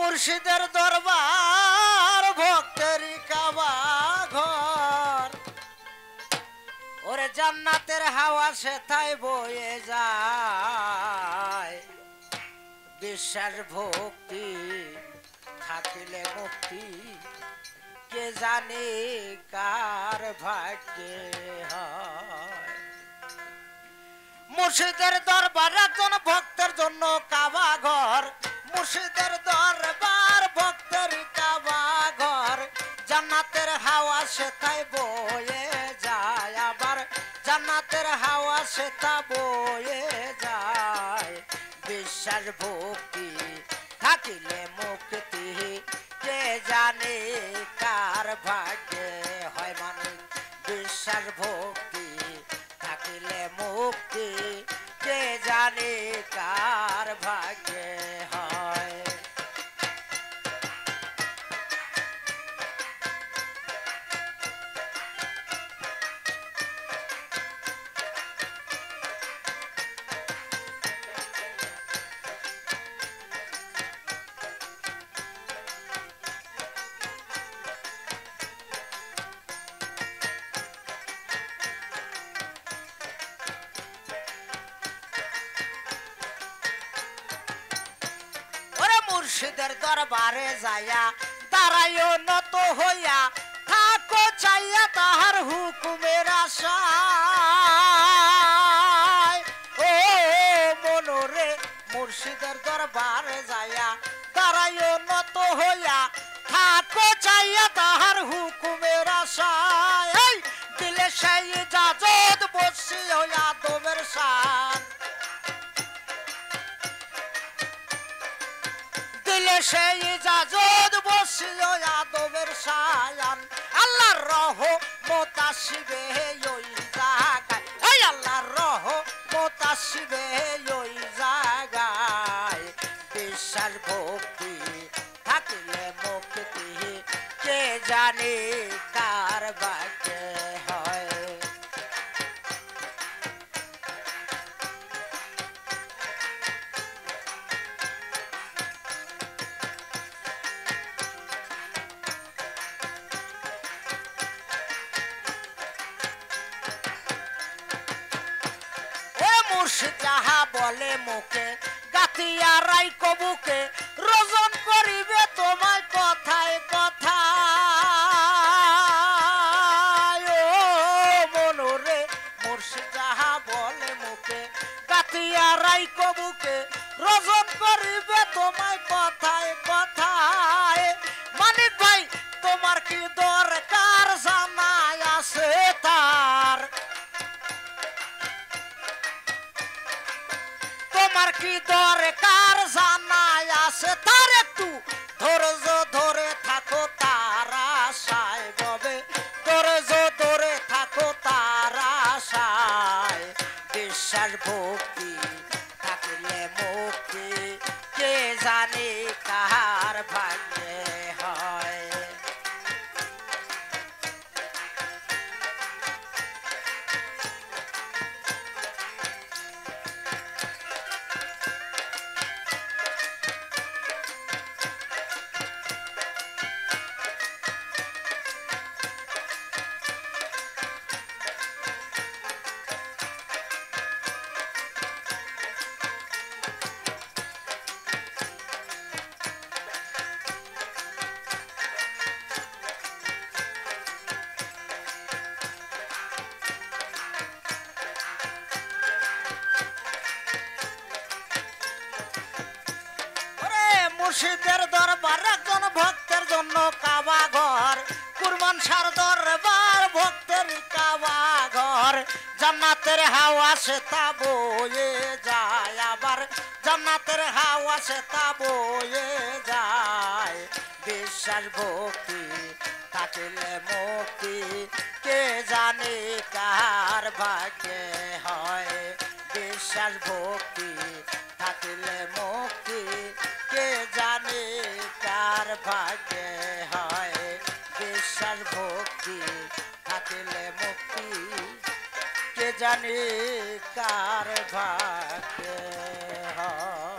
মুর্শিদের দরবার ভক্তেরই কাবা ঘর ওরে জান্নাতের হাওয়া সেথায় বয়ে যায় বিশ্বাস ভক্তি থাকিলে মুক্তি কে জানে কার ভাগ্যে হয় মুর্শিদের দরবার একজন ভক্তের জন্য কাবা ঘর মুর্শিদের দরবার ভক্তের কাবা ঘর জান্নাতের হাওয়া সেথায় বয়ে যায় আবার জান্নাতের হাওয়া সেথা বয়ে যায় বিশ্বাস ভক্তি থাকিলে মুক্তি কে জানে কার ভাগ্যে হয় মানে বিশ্বাস ভক্তি থাকিলে মুক্তি কে জানে কার ভাগ্যে হয় মুর্শিদের দরবারে যাইয়া দাঁড়াইও নত হইয়া থাকো চাইয়া তাহার হুকুমের আশায় ও মনোরে মুর্শিদের দরবারে যাইয়া দাঁড়াইও নত হইয়া থাকো চাইয়া তাহার হুকুমের আশায় দিলে সেই ইজাজত বসি হইয়া দমের শান সেই ইজাজত বসিও আদমের শায়ান আল্লাহর রহমত আসিবে ওই জায়গায় এই আল্লাহর রহমত আসিবে ওই জায়গায় বিশ্বাস ভক্তি থাকিলে মুক্তি কে জানে কার ভাগ্যে হয় যাহা বলে মুখে গাথিয়া রাই কবুকে রোজন করিবে তোমায় কথায় কথায় ও মনোরে মুর্শিদ যাহা বলে মুখে গাথিয়া রাই কবুকে রোজন করিবে তোমায় কথায় কথায় মানিক ভাই তোমার কি দরকার জানাই আছে তার তোমার কি দরকার জানাই আছে তার একটু ধৈর্য ধরে থাকো তার আশায় ববে ধৈর্য ধরে থাকো তার আশায় বিশ্বাস ভক্তি থাকিলে মুক্তি কে জানে কার ভাগ্যে হয় মুর্শিদের দরবার একজন ভক্তের জন্য কাবা ঘর কুরবান শাহর দরবার ভক্তের কাবা ঘর জান্নাতের হাওয়া সেথা বয়ে যায় আবার জান্নাতের হাওয়া সেথা বয়ে যায় বিশ্বাস ভক্তি থাকিলে মুক্তি কে জানে কার ভাগ্যে হয় বিশ্বাস ভক্তি থাকিলে মুক্তি কে জানে কার ভাগ্যে হয় বিশ্বাস ভক্তি থাকিলে মুক্তি কে জানে কার ভাগ্যে হয়।